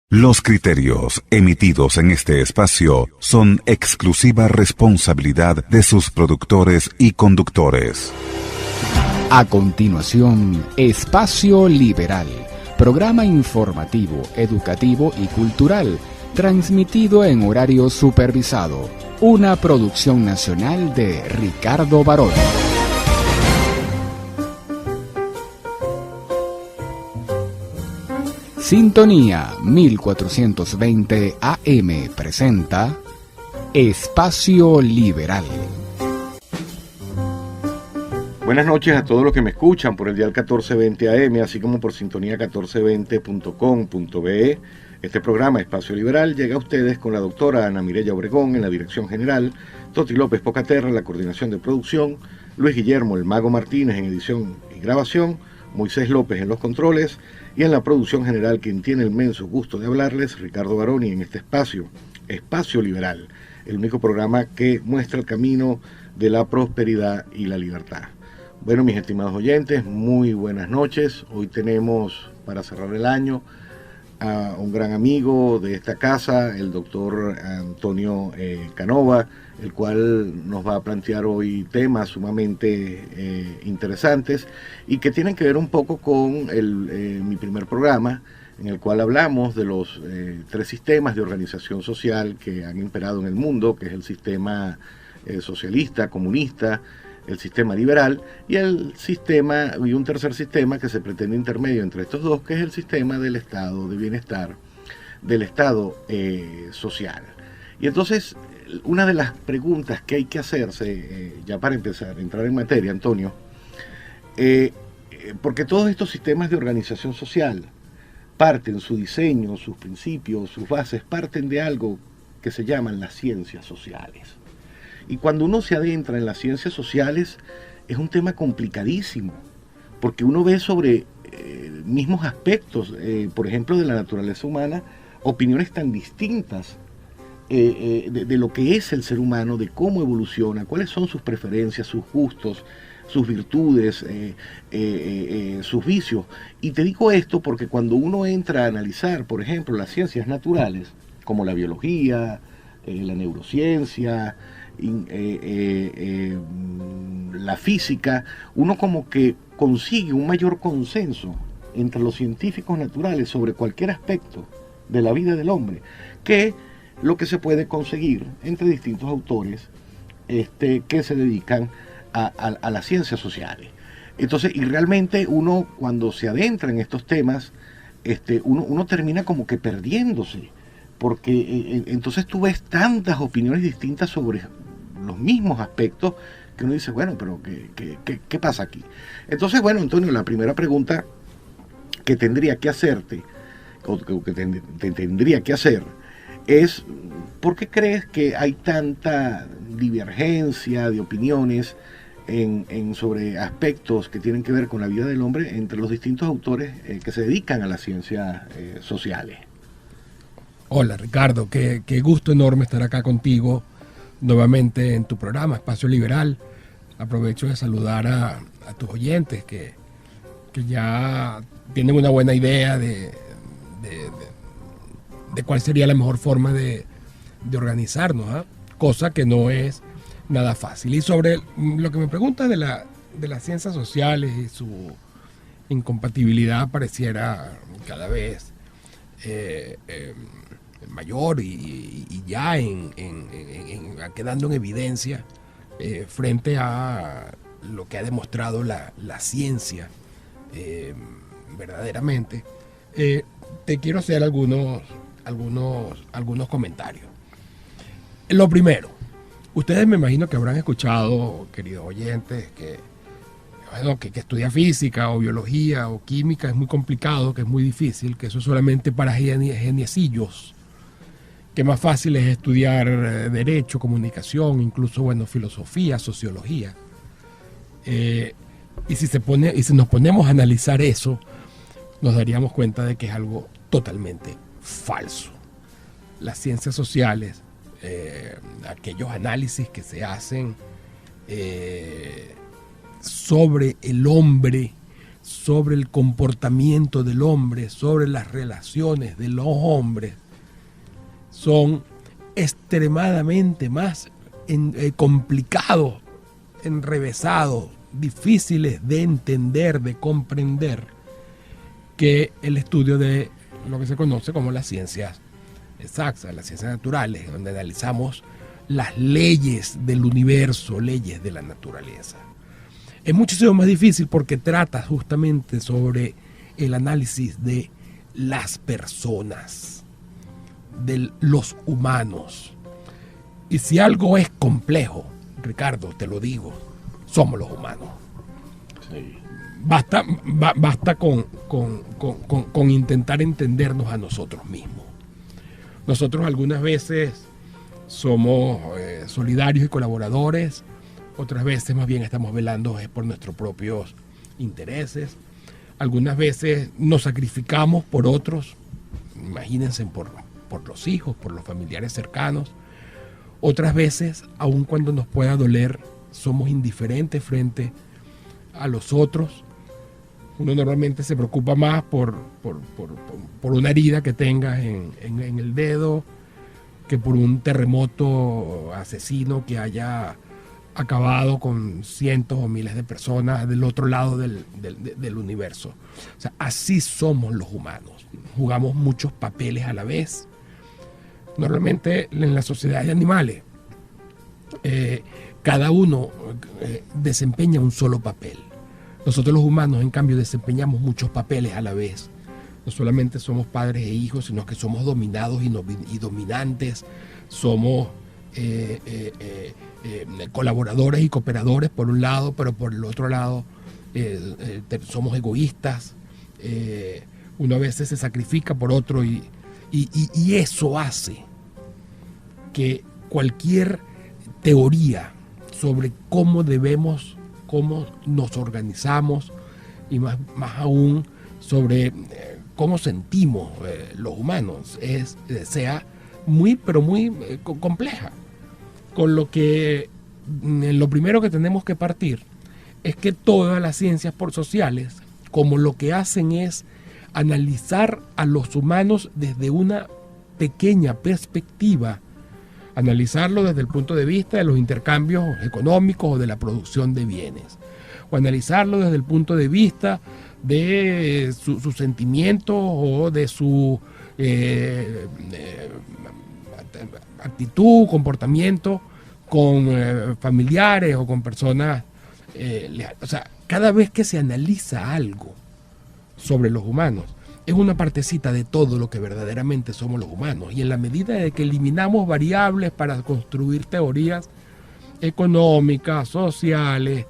Los criterios emitidos en este espacio son exclusiva responsabilidad de sus productores y conductores. A continuación, Espacio Liberal, programa informativo, educativo y cultural, transmitido en horario supervisado, una producción nacional de Ricardo Barón. Sintonía 1420 AM presenta Espacio Liberal. Buenas noches a todos los que me escuchan por el dial 1420 AM, así como por sintonía 1420.com.be. Este programa Espacio Liberal llega a ustedes con la doctora Ana Mireya Obregón en la dirección general, Toti López Pocaterra en la coordinación de producción, Luis Guillermo el Mago Martínez en edición y grabación, Moisés López en los controles y en la producción general, quien tiene el inmenso gusto de hablarles, Ricardo Baroni, en este espacio, Espacio Liberal, el único programa que muestra el camino de la prosperidad y la libertad. Bueno, mis estimados oyentes, muy buenas noches. Hoy tenemos, para cerrar el año, a un gran amigo de esta casa, el doctor Antonio Canova, el cual nos va a plantear hoy temas sumamente interesantes y que tienen que ver un poco con mi primer programa, en el cual hablamos de los tres sistemas de organización social que han imperado en el mundo, que es el sistema socialista, comunista, el sistema liberal y un tercer sistema que se pretende intermedio entre estos dos, que es el sistema del estado de bienestar, del estado social. Y entonces, una de las preguntas que hay que hacerse, ya para empezar a entrar en materia, Antonio, porque todos estos sistemas de organización social parten, su diseño, sus principios, sus bases, parten de algo que se llaman las ciencias sociales. Y cuando uno se adentra en las ciencias sociales, es un tema complicadísimo, porque uno ve sobre mismos aspectos, por ejemplo, de la naturaleza humana, opiniones tan distintas de lo que es el ser humano, de cómo evoluciona, cuáles son sus preferencias, sus gustos, sus virtudes, sus vicios. Y te digo esto porque cuando uno entra a analizar, por ejemplo, las ciencias naturales, como la biología, la neurociencia, la física, uno como que consigue un mayor consenso entre los científicos naturales sobre cualquier aspecto de la vida del hombre que lo que se puede conseguir entre distintos autores que se dedican a las ciencias sociales. Entonces, y realmente uno cuando se adentra en estos temas, uno termina como que perdiéndose, porque entonces tú ves tantas opiniones distintas sobre los mismos aspectos que uno dice, bueno, pero ¿qué pasa aquí? Entonces, bueno, Antonio, la primera pregunta que tendría que hacerte, o que te tendría que hacer, es ¿por qué crees que hay tanta divergencia de opiniones sobre aspectos que tienen que ver con la vida del hombre entre los distintos autores que se dedican a las ciencias sociales? Hola Ricardo, qué gusto enorme estar acá contigo nuevamente en tu programa Espacio Liberal. Aprovecho de saludar a tus oyentes que ya tienen una buena idea de cuál sería la mejor forma de organizarnos, ¿eh? Cosa que no es nada fácil. Y sobre lo que me preguntas de las ciencias sociales y su incompatibilidad pareciera cada vez mayor y ya quedando en evidencia frente a lo que ha demostrado la ciencia verdaderamente. Te quiero hacer algunos comentarios. Lo primero, ustedes me imagino que habrán escuchado, queridos oyentes, que estudia física o biología o química es muy complicado, que es muy difícil, que eso es solamente para geniecillos, que más fácil es estudiar derecho, comunicación, incluso, filosofía, sociología. Y si nos ponemos a analizar eso, nos daríamos cuenta de que es algo totalmente falso. Las ciencias sociales, aquellos análisis que se hacen sobre el hombre, sobre el comportamiento del hombre, sobre las relaciones de los hombres, son extremadamente más complicados, enrevesados, difíciles de entender, de comprender, que el estudio de lo que se conoce como las ciencias exactas, las ciencias naturales, donde analizamos las leyes del universo, leyes de la naturaleza. Es muchísimo más difícil porque trata justamente sobre el análisis de las personas, de los humanos. Y si algo es complejo, Ricardo, te lo digo, somos los humanos. Sí. Basta con intentar entendernos a nosotros mismos. Nosotros algunas veces somos solidarios y colaboradores, otras veces más bien estamos velando por nuestros propios intereses. Algunas veces nos sacrificamos por otros, imagínense, por los hijos, por los familiares cercanos. Otras veces, aun cuando nos pueda doler, somos indiferentes frente a los otros. Uno normalmente se preocupa más por una herida que tengas en el dedo que por un terremoto asesino que haya acabado con cientos o miles de personas del otro lado del universo. O sea, así somos los humanos. Jugamos muchos papeles a la vez. Normalmente en la sociedad de animales, cada uno desempeña un solo papel. Nosotros los humanos, en cambio, desempeñamos muchos papeles a la vez. No solamente somos padres e hijos, sino que somos dominados y dominantes, somos colaboradores y cooperadores por un lado, pero por el otro lado somos egoístas. Uno a veces se sacrifica por otro y eso hace que cualquier teoría sobre cómo nos organizamos y más aún sobre cómo sentimos los humanos sea muy compleja. Con lo que lo primero que tenemos que partir es que todas las ciencias sociales, como lo que hacen es analizar a los humanos desde una pequeña perspectiva, analizarlo desde el punto de vista de los intercambios económicos o de la producción de bienes, o analizarlo desde el punto de vista de sus sentimientos o de su actitud, comportamiento con familiares o con personas leales. O sea, cada vez que se analiza algo sobre los humanos, es una partecita de todo lo que verdaderamente somos los humanos. Y en la medida de que eliminamos variables para construir teorías económicas, sociales,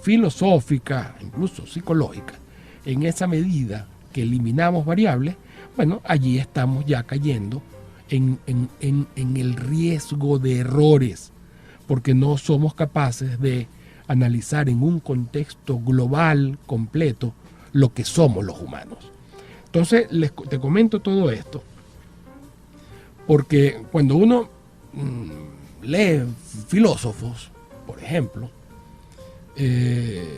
filosóficas, incluso psicológicas, en esa medida que eliminamos variables, bueno, allí estamos ya cayendo en el riesgo de errores, porque no somos capaces de analizar en un contexto global, completo, lo que somos los humanos. Entonces, te comento todo esto, porque cuando uno lee filósofos, por ejemplo, es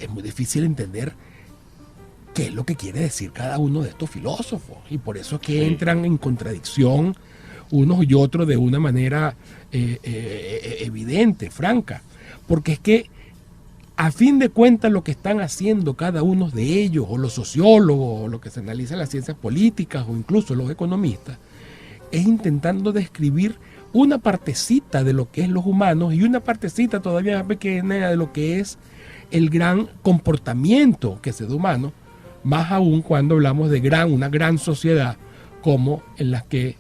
muy difícil entender qué es lo que quiere decir cada uno de estos filósofos, y por eso es que entran en contradicción unos y otros de una manera evidente, franca, porque es que a fin de cuentas lo que están haciendo cada uno de ellos, o los sociólogos, o lo que se analiza en las ciencias políticas, o incluso los economistas, es intentando describir una partecita de lo que es los humanos y una partecita todavía más pequeña de lo que es el gran comportamiento que se da humano, más aún cuando hablamos de una gran sociedad como en las que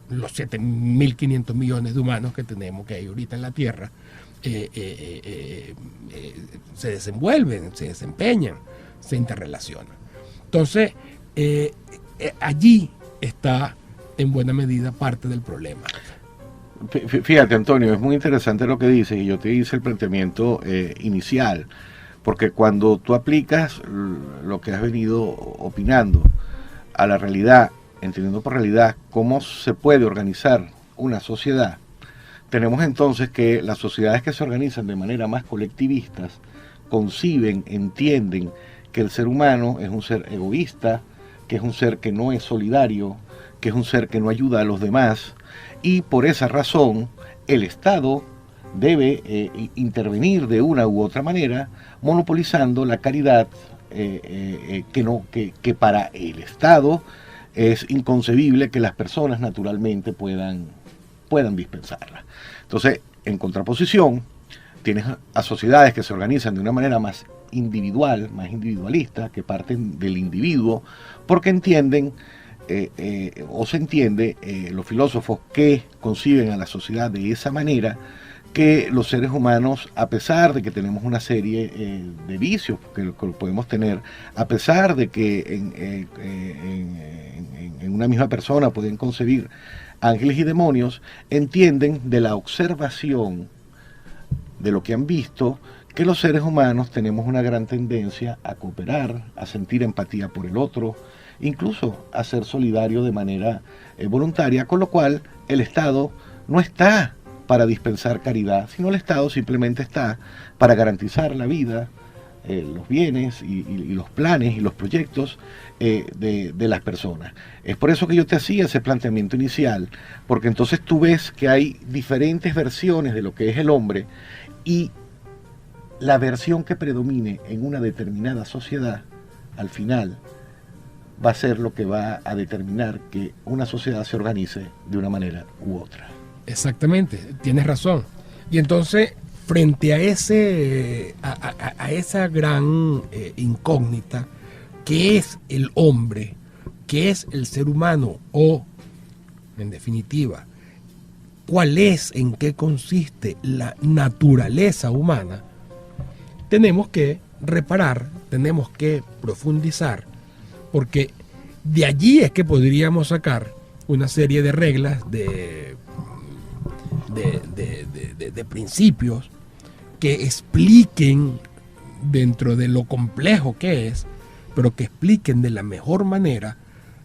los 7.500 millones de humanos que tenemos, que hay ahorita en la Tierra, se desenvuelven, se desempeñan, se interrelacionan. Entonces, allí está en buena medida parte del problema. Fíjate, Antonio, es muy interesante lo que dices, y yo te hice el planteamiento inicial, porque cuando tú aplicas lo que has venido opinando a la realidad, entendiendo por realidad cómo se puede organizar una sociedad, tenemos entonces que las sociedades que se organizan de manera más colectivistas conciben, entienden que el ser humano es un ser egoísta, que es un ser que no es solidario, que es un ser que no ayuda a los demás, y por esa razón el Estado debe intervenir de una u otra manera, monopolizando la caridad que para el Estado es inconcebible que las personas naturalmente puedan dispensarla. Entonces, en contraposición, tienes a sociedades que se organizan de una manera más individual, más individualista, que parten del individuo, porque entienden, o se entiende, los filósofos que conciben a la sociedad de esa manera, que los seres humanos, a pesar de que tenemos una serie de vicios que lo podemos tener, a pesar de que en una misma persona pueden concebir ángeles y demonios, entienden de la observación de lo que han visto, que los seres humanos tenemos una gran tendencia a cooperar, a sentir empatía por el otro, incluso a ser solidario de manera voluntaria, con lo cual el Estado no está para dispensar caridad, sino el Estado simplemente está para garantizar la vida, los bienes y los planes y los proyectos de las personas. Es por eso que yo te hacía ese planteamiento inicial, porque entonces tú ves que hay diferentes versiones de lo que es el hombre, y la versión que predomine en una determinada sociedad, al final, va a ser lo que va a determinar que una sociedad se organice de una manera u otra. Exactamente, tienes razón. Y entonces, frente a esa gran incógnita, ¿qué es el hombre? ¿Qué es el ser humano? O, en definitiva, ¿cuál es, en qué consiste la naturaleza humana? Tenemos que reparar, tenemos que profundizar, porque de allí es que podríamos sacar una serie de reglas, de principios que expliquen, dentro de lo complejo que es, pero que expliquen de la mejor manera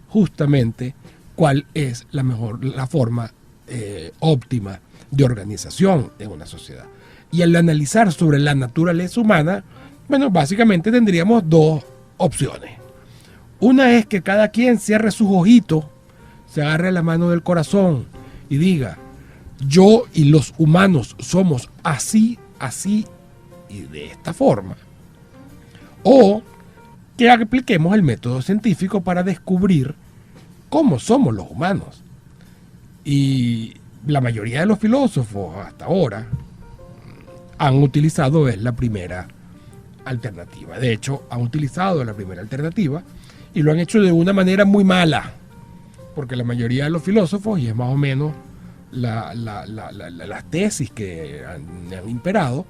justamente cuál es la forma óptima de organización en una sociedad. Y al analizar sobre la naturaleza humana, bueno, básicamente tendríamos dos opciones. Una es que cada quien cierre sus ojitos, se agarre la mano del corazón y diga: yo y los humanos somos así, así y de esta forma. O que apliquemos el método científico para descubrir cómo somos los humanos. Y la mayoría de los filósofos hasta ahora han utilizado la primera alternativa. De hecho, han utilizado la primera alternativa y lo han hecho de una manera muy mala, porque la mayoría de los filósofos, y es más o menos las tesis que han imperado,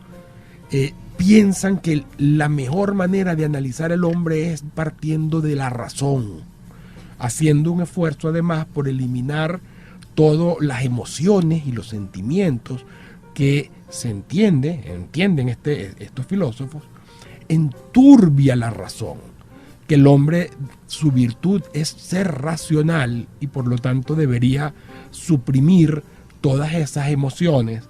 piensan que la mejor manera de analizar el hombre es partiendo de la razón, haciendo un esfuerzo además por eliminar todas las emociones y los sentimientos que se entienden estos filósofos, enturbia la razón, que el hombre, su virtud es ser racional y por lo tanto debería suprimir todas esas emociones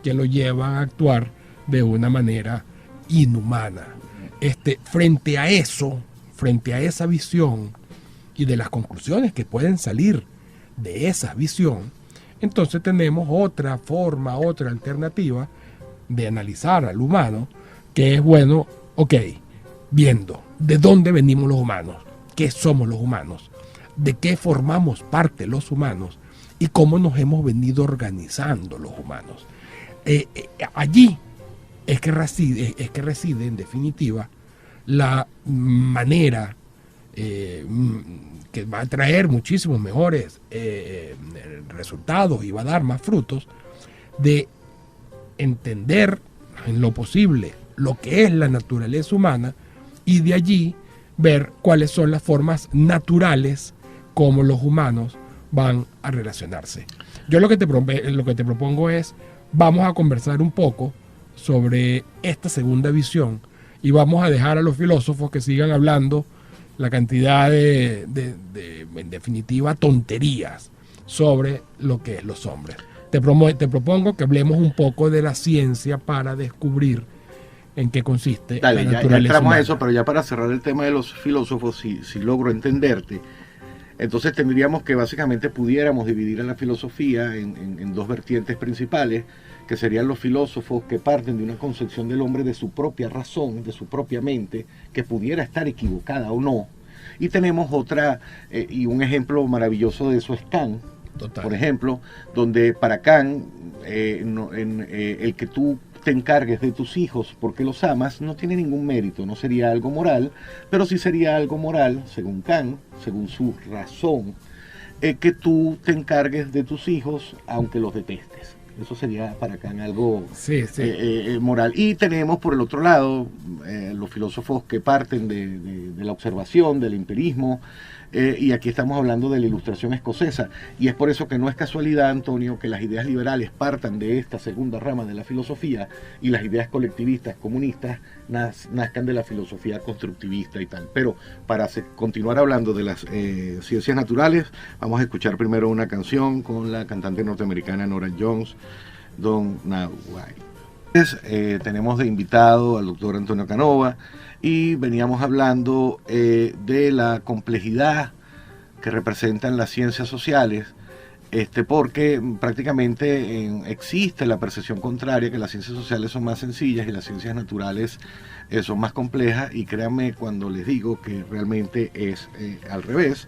que lo llevan a actuar de una manera inhumana. Frente a eso, frente a esa visión y de las conclusiones que pueden salir de esa visión, entonces tenemos otra forma, otra alternativa de analizar al humano, que es, bueno, viendo de dónde venimos los humanos, qué somos los humanos, de qué formamos parte los humanos y cómo nos hemos venido organizando los humanos. Allí es que reside en definitiva la manera que va a traer muchísimos mejores resultados y va a dar más frutos de entender en lo posible lo que es la naturaleza humana y de allí ver cuáles son las formas naturales como los humanos van a relacionarse. Yo lo que te propongo es, vamos a conversar un poco sobre esta segunda visión y vamos a dejar a los filósofos que sigan hablando la cantidad de en definitiva, tonterías sobre lo que es los hombres. Te propongo que hablemos un poco de la ciencia para descubrir en qué consiste Dale, la ya naturaleza entramos humana. a eso, pero ya para cerrar el tema de los filósofos, si logro entenderte, entonces tendríamos que básicamente pudiéramos dividir a la filosofía en dos vertientes principales, que serían los filósofos que parten de una concepción del hombre de su propia razón, de su propia mente, que pudiera estar equivocada o no. Y tenemos otra, y un ejemplo maravilloso de eso es Kant, Total. por ejemplo, donde para Kant el que tú te encargues de tus hijos porque los amas no tiene ningún mérito, no sería algo moral, pero sí sería algo moral, según Kant, según su razón, que tú te encargues de tus hijos aunque los detestes. Eso sería para Kant algo Sí, sí. moral. Y tenemos por el otro lado los filósofos que parten de la observación, del empirismo, y aquí estamos hablando de la Ilustración escocesa. Y es por eso que no es casualidad, Antonio, que las ideas liberales partan de esta segunda rama de la filosofía y las ideas colectivistas, comunistas, nazcan de la filosofía constructivista y tal. Pero para continuar hablando de las ciencias naturales, vamos a escuchar primero una canción con la cantante norteamericana Norah Jones, Don't Know Why. Tenemos de invitado al doctor Antonio Canova y veníamos hablando de la complejidad que representan las ciencias sociales, porque prácticamente existe la percepción contraria, que las ciencias sociales son más sencillas y las ciencias naturales son más complejas, y créanme cuando les digo que realmente es al revés.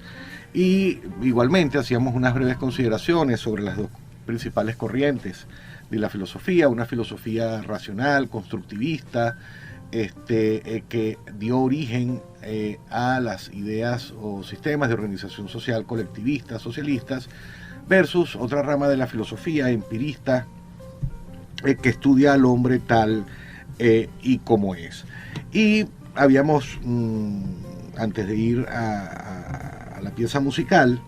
Y igualmente hacíamos unas breves consideraciones sobre las dos principales corrientes de la filosofía, una filosofía racional, constructivista, que dio origen a las ideas o sistemas de organización social colectivistas, socialistas, versus otra rama de la filosofía empirista, que estudia al hombre tal y como es. Y habíamos, antes de ir a la pieza musical,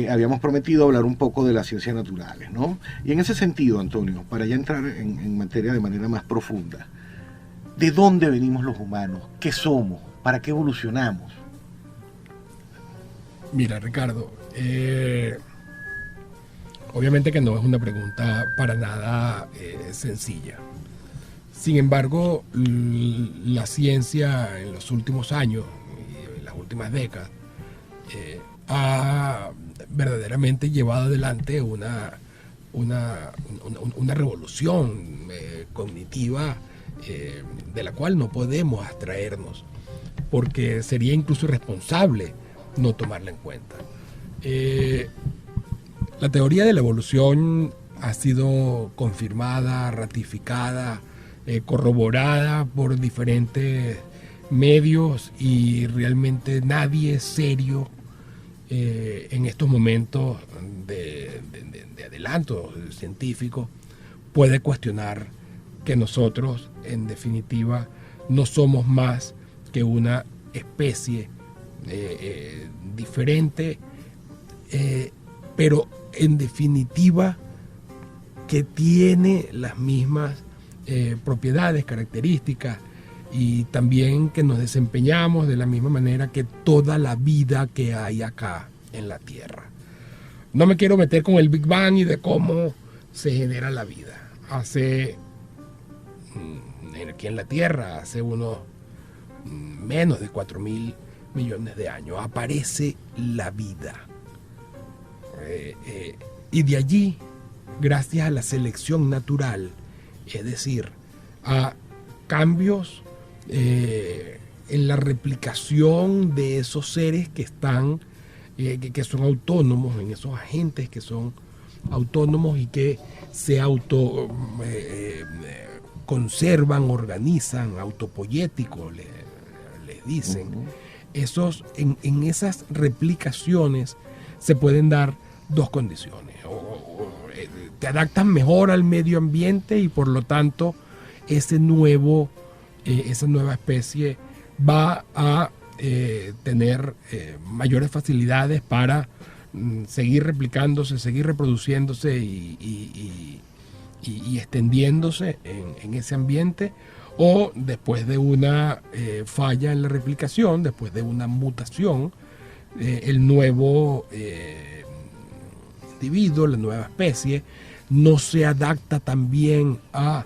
habíamos prometido hablar un poco de las ciencias naturales, ¿no? Y en ese sentido, Antonio, para ya entrar en materia de manera más profunda, ¿de dónde venimos los humanos? ¿Qué somos? ¿Para qué evolucionamos? Mira, Ricardo, obviamente que no es una pregunta para nada sencilla. Sin embargo, la ciencia en los últimos años y en las últimas décadas ha verdaderamente llevado adelante una revolución cognitiva de la cual no podemos abstraernos, porque sería incluso irresponsable no tomarla en cuenta. La teoría de la evolución ha sido confirmada, ratificada, corroborada por diferentes medios, y realmente nadie serio en estos momentos de adelanto científico puede cuestionar que nosotros, en definitiva, no somos más que una especie diferente, pero en definitiva que tiene las mismas propiedades, características, y también que nos desempeñamos de la misma manera que toda la vida que hay acá en la Tierra. No me quiero meter con el Big Bang y de cómo se genera la vida. Aquí en la Tierra, hace unos menos de 4.000 millones de años, aparece la vida. Y de allí, gracias a la selección natural, es decir, a cambios en la replicación de esos seres que están, que son autónomos, en esos agentes que son autónomos y que se conservan, organizan, autopoyéticos, les dicen. En esas replicaciones se pueden dar dos condiciones. Te adaptas mejor al medio ambiente y por lo tanto esa nueva especie va a tener mayores facilidades para seguir replicándose, seguir reproduciéndose y extendiéndose en ese ambiente, o después de una falla en la replicación, después de una mutación, el nuevo individuo, la nueva especie, no se adapta tan bien a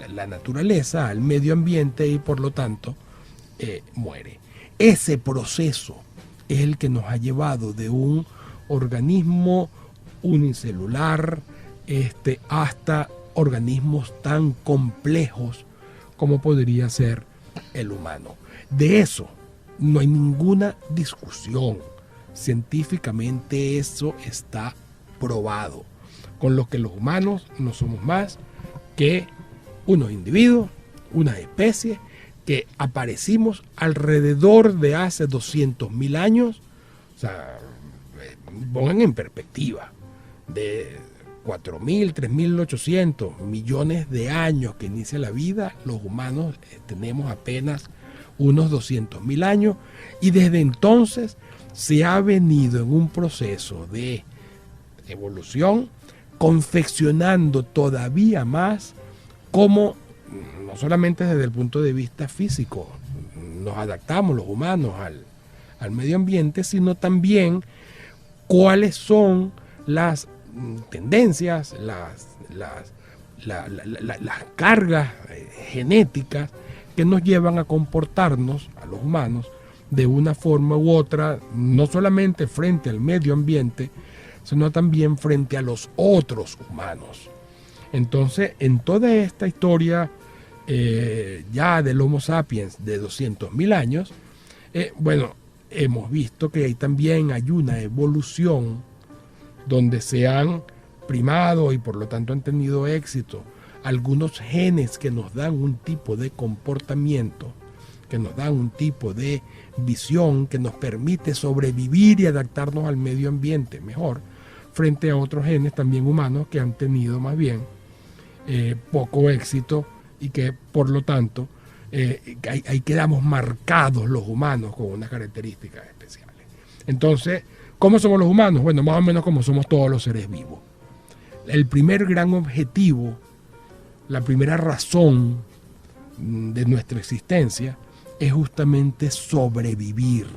la naturaleza, al medio ambiente y por lo tanto muere. Ese proceso es el que nos ha llevado de un organismo unicelular hasta organismos tan complejos como podría ser el humano. De eso no hay ninguna discusión. Científicamente eso está probado, con lo que los humanos no somos más que unos individuos, una especie que aparecimos alrededor de hace 200.000 años. O sea, pongan en perspectiva, de 4.000, 3.800 millones de años que inicia la vida, los humanos tenemos apenas unos 200.000 años, y desde entonces se ha venido en un proceso de evolución confeccionando todavía más cómo, no solamente desde el punto de vista físico, nos adaptamos los humanos al medio ambiente, sino también cuáles son las tendencias, las cargas genéticas que nos llevan a comportarnos, a los humanos, de una forma u otra, no solamente frente al medio ambiente, sino también frente a los otros humanos. Entonces, en toda esta historia ya del Homo sapiens de 200.000 años, bueno, hemos visto que también hay una evolución donde se han primado y por lo tanto han tenido éxito algunos genes que nos dan un tipo de comportamiento, que nos dan un tipo de visión que nos permite sobrevivir y adaptarnos al medio ambiente mejor, frente a otros genes también humanos que han tenido más bien poco éxito y que por lo tanto ahí quedamos marcados los humanos con unas características especiales. Entonces, ¿cómo somos los humanos? Bueno, más o menos como somos todos los seres vivos. El primer gran objetivo, la primera razón de nuestra existencia es justamente sobrevivir,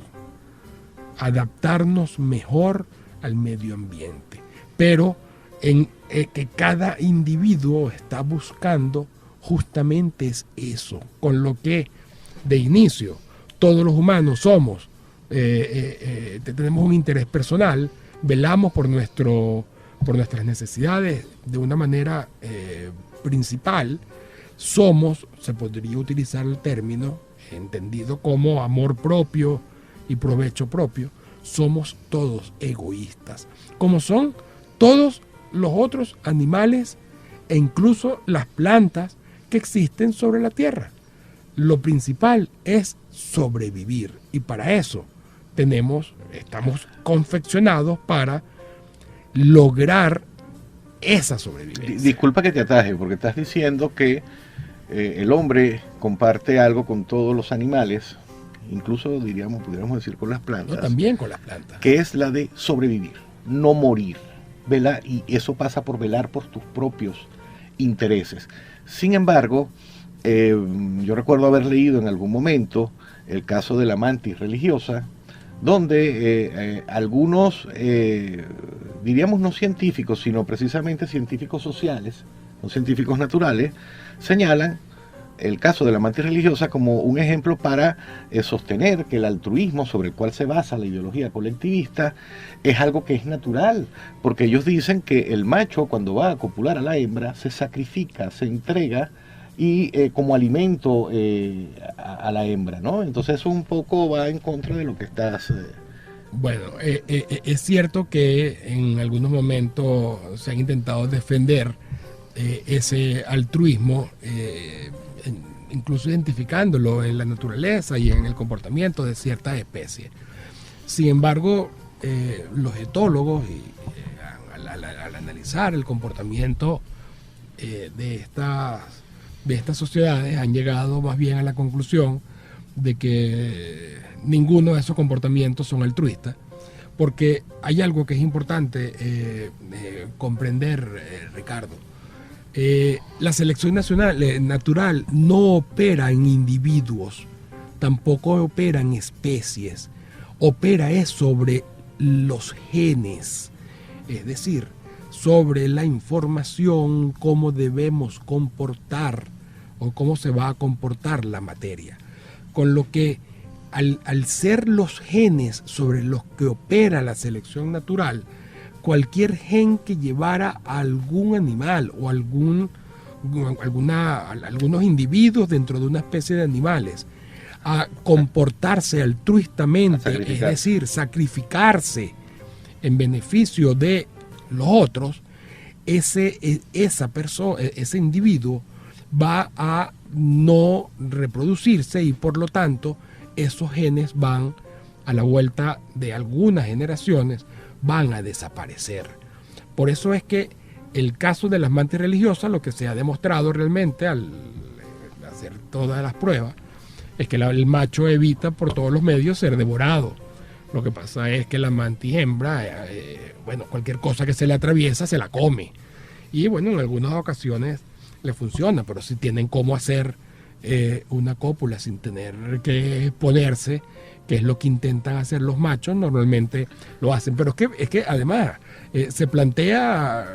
adaptarnos mejor al medio ambiente, pero en que cada individuo está buscando justamente es eso, con lo que de inicio todos los humanos somos, tenemos un interés personal, velamos por nuestras necesidades de una manera principal, somos, se podría utilizar el término entendido como amor propio y provecho propio, somos todos egoístas, como son todos los otros animales e incluso las plantas que existen sobre la tierra. Lo principal es sobrevivir y para eso estamos confeccionados para lograr esa sobrevivencia. Disculpa que te ataje, porque estás diciendo que el hombre comparte algo con todos los animales, incluso pudiéramos decir con las plantas. No, también con las plantas. Que es la de sobrevivir, no morir. Y eso pasa por velar por tus propios intereses. Sin embargo, yo recuerdo haber leído en algún momento el caso de la mantis religiosa, donde algunos, diríamos no científicos, sino precisamente científicos sociales, no científicos naturales, señalan el caso de la mantis religiosa como un ejemplo para sostener que el altruismo sobre el cual se basa la ideología colectivista es algo que es natural, porque ellos dicen que el macho cuando va a copular a la hembra se sacrifica, se entrega y como alimento a la hembra, ¿no? Entonces eso un poco va en contra de lo que estás... Bueno, es cierto que en algunos momentos se han intentado defender ese altruismo, incluso identificándolo en la naturaleza y en el comportamiento de ciertas especies. Sin embargo, los etólogos, al analizar el comportamiento de estas sociedades, han llegado más bien a la conclusión de que ninguno de esos comportamientos son altruistas, porque hay algo que es importante comprender, Ricardo. La selección natural no opera en individuos, tampoco opera en especies, opera sobre los genes, es decir, sobre la información, cómo debemos comportar o cómo se va a comportar la materia. Con lo que al ser los genes sobre los que opera la selección natural, cualquier gen que llevara a algún animal o algunos individuos dentro de una especie de animales a comportarse altruistamente, es decir, sacrificarse en beneficio de los otros, ese individuo va a no reproducirse y por lo tanto esos genes van, a la vuelta de algunas generaciones, van a desaparecer. Por eso es que el caso de las mantis religiosas, lo que se ha demostrado realmente al hacer todas las pruebas, es que el macho evita por todos los medios ser devorado. Lo que pasa es que la mantis hembra, cualquier cosa que se le atraviesa se la come. Y bueno, en algunas ocasiones le funciona, pero si tienen cómo hacer una cópula sin tener que exponerse, que es lo que intentan hacer los machos, normalmente lo hacen. Pero es que además se plantea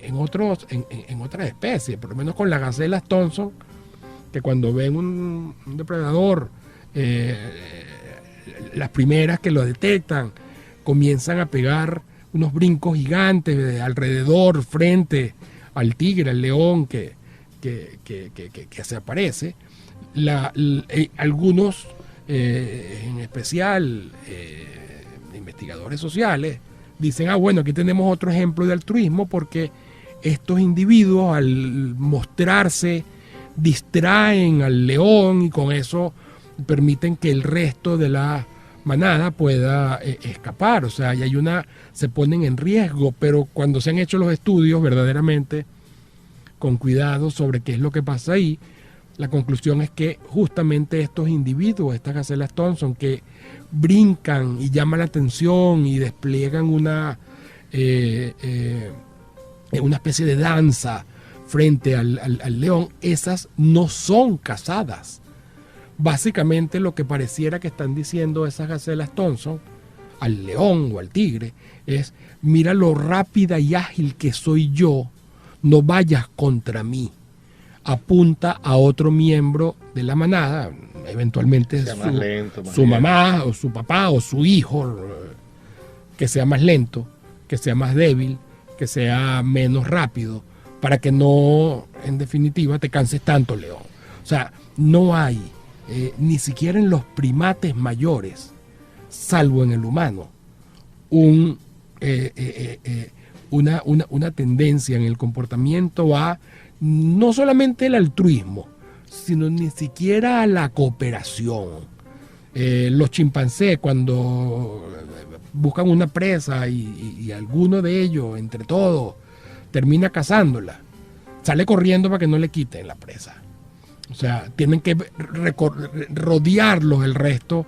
en otras especies, por lo menos con las gacelas Thompson, que cuando ven un depredador, las primeras que lo detectan comienzan a pegar unos brincos gigantes alrededor, frente al tigre, al león que se aparece. Algunos, en especial investigadores sociales, dicen, bueno, aquí tenemos otro ejemplo de altruismo, porque estos individuos al mostrarse distraen al león y con eso permiten que el resto de la manada pueda escapar. O sea, se ponen en riesgo, pero cuando se han hecho los estudios verdaderamente con cuidado sobre qué es lo que pasa ahí, la conclusión es que justamente estos individuos, estas gacelas Thompson, que brincan y llaman la atención y despliegan una especie de danza frente al león, esas no son cazadas. Básicamente lo que pareciera que están diciendo esas gacelas Thompson al león o al tigre es: mira lo rápida y ágil que soy yo, no vayas contra mí. Apunta a otro miembro de la manada, eventualmente su mamá o su papá o su hijo, que sea más lento, que sea más débil, que sea menos rápido, para que no, en definitiva, te canses tanto, león. O sea, no hay, ni siquiera en los primates mayores, salvo en el humano, una tendencia en el comportamiento a no solamente el altruismo, sino ni siquiera a la cooperación. Los chimpancés, cuando buscan una presa y alguno de ellos, entre todos, termina cazándola, sale corriendo para que no le quiten la presa. O sea, tienen que rodearlos el resto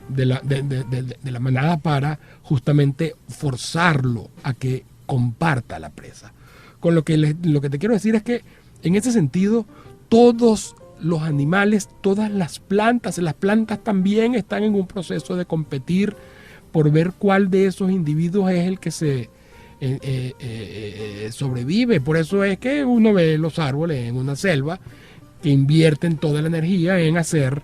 de la manada para justamente forzarlo a que comparta la presa. Con lo que te quiero decir es que en ese sentido todos los animales, todas las plantas también están en un proceso de competir por ver cuál de esos individuos es el que se sobrevive. Por eso es que uno ve los árboles en una selva que invierten toda la energía en hacer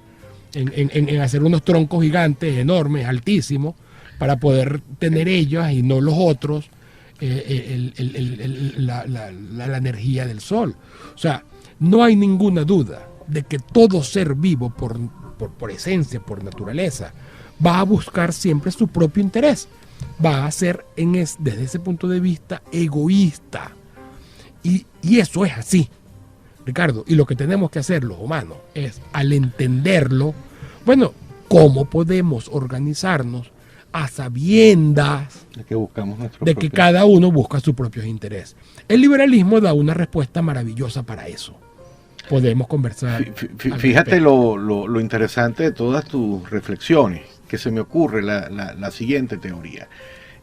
unos troncos gigantes, enormes, altísimos, para poder tener ellos y no los otros la energía del sol. O sea, no hay ninguna duda de que todo ser vivo por esencia, por naturaleza, va a buscar siempre su propio interés. Va a ser desde ese punto de vista egoísta. Y eso es así, Ricardo. Y lo que tenemos que hacer los humanos es, al entenderlo, bueno, ¿cómo podemos organizarnos a sabiendas de que cada uno busca su propio interés? El liberalismo da una respuesta maravillosa para eso. Podemos conversar. Fíjate lo interesante de todas tus reflexiones, que se me ocurre la siguiente teoría.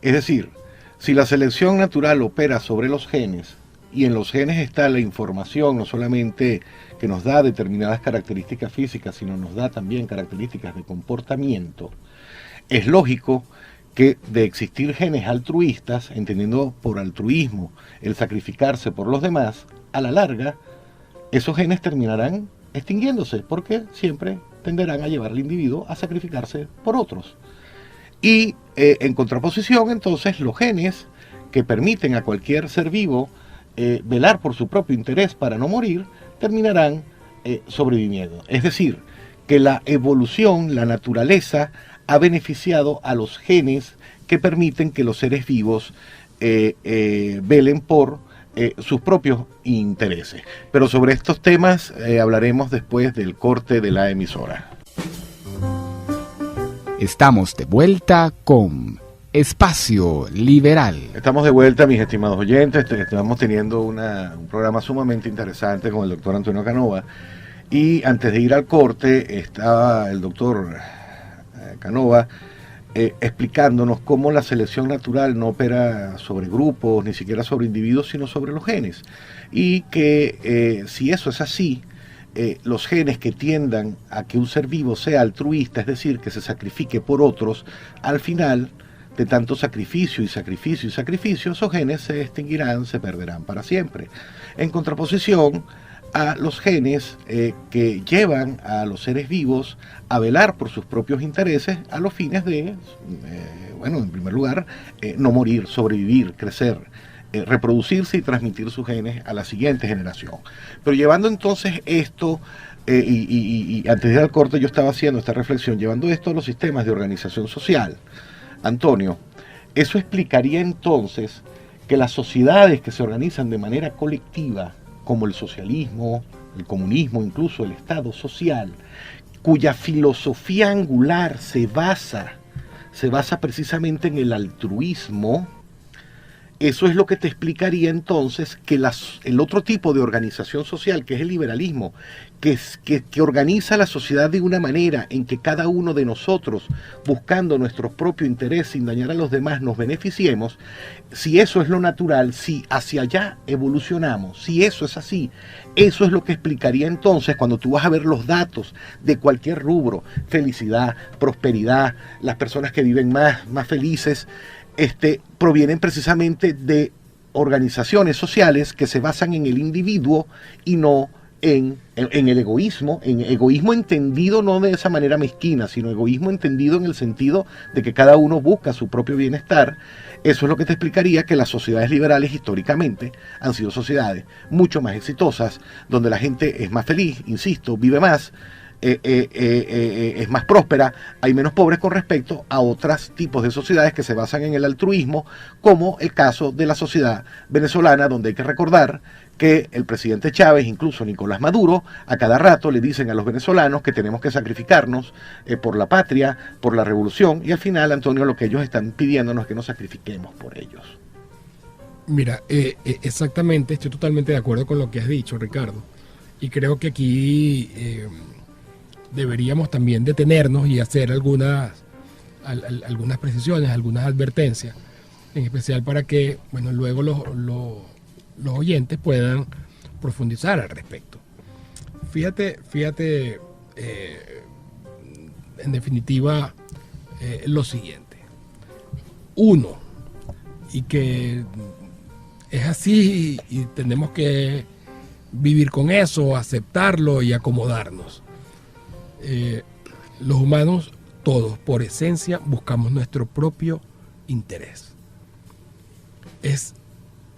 Es decir, si la selección natural opera sobre los genes, y en los genes está la información, no solamente que nos da determinadas características físicas, sino nos da también características de comportamiento, es lógico que de existir genes altruistas, entendiendo por altruismo el sacrificarse por los demás, a la larga esos genes terminarán extinguiéndose porque siempre tenderán a llevar al individuo a sacrificarse por otros. Y en contraposición, entonces, los genes que permiten a cualquier ser vivo velar por su propio interés para no morir, terminarán sobreviviendo. Es decir, que la evolución, la naturaleza, ha beneficiado a los genes que permiten que los seres vivos velen por sus propios intereses. Pero sobre estos temas hablaremos después del corte de la emisora. Estamos de vuelta con Espacio Liberal. Estamos de vuelta, mis estimados oyentes. Estamos teniendo un programa sumamente interesante con el doctor Antonio Canova. Y antes de ir al corte, estaba el doctor Canova explicándonos cómo la selección natural no opera sobre grupos, ni siquiera sobre individuos, sino sobre los genes. Y que si eso es así, los genes que tiendan a que un ser vivo sea altruista, es decir, que se sacrifique por otros, al final de tanto sacrificio y sacrificio y sacrificio, esos genes se extinguirán, se perderán para siempre. En contraposición a los genes que llevan a los seres vivos a velar por sus propios intereses a los fines de, en primer lugar, no morir, sobrevivir, crecer, reproducirse y transmitir sus genes a la siguiente generación. Pero llevando entonces esto, y antes de ir al corte yo estaba haciendo esta reflexión, llevando esto a los sistemas de organización social, Antonio, eso explicaría entonces que las sociedades que se organizan de manera colectiva, como el socialismo, el comunismo, incluso el Estado social, cuya filosofía angular se basa precisamente en el altruismo, eso es lo que te explicaría entonces que el otro tipo de organización social, que es el liberalismo, que organiza la sociedad de una manera en que cada uno de nosotros, buscando nuestro propio interés sin dañar a los demás, nos beneficiemos. Si eso es lo natural, si hacia allá evolucionamos, si eso es así, eso es lo que explicaría entonces cuando tú vas a ver los datos de cualquier rubro, felicidad, prosperidad, las personas que viven más felices, provienen precisamente de organizaciones sociales que se basan en el individuo y no en el egoísmo entendido no de esa manera mezquina, sino egoísmo entendido en el sentido de que cada uno busca su propio bienestar. Eso es lo que te explicaría que las sociedades liberales históricamente han sido sociedades mucho más exitosas, donde la gente es más feliz, insisto, vive más, es más próspera, hay menos pobres con respecto a otros tipos de sociedades que se basan en el altruismo, como el caso de la sociedad venezolana, donde hay que recordar que el presidente Chávez, incluso Nicolás Maduro, a cada rato le dicen a los venezolanos que tenemos que sacrificarnos por la patria, por la revolución, y al final, Antonio, lo que ellos están pidiéndonos es que nos sacrifiquemos por ellos. Mira, exactamente, estoy totalmente de acuerdo con lo que has dicho, Ricardo, y creo que aquí deberíamos también detenernos y hacer algunas precisiones, algunas advertencias, en especial para que, luego los oyentes puedan profundizar al respecto. Fíjate, en definitiva, lo siguiente. Uno, y que es así y tenemos que vivir con eso, aceptarlo y acomodarnos. Los humanos, todos, por esencia, buscamos nuestro propio interés. Es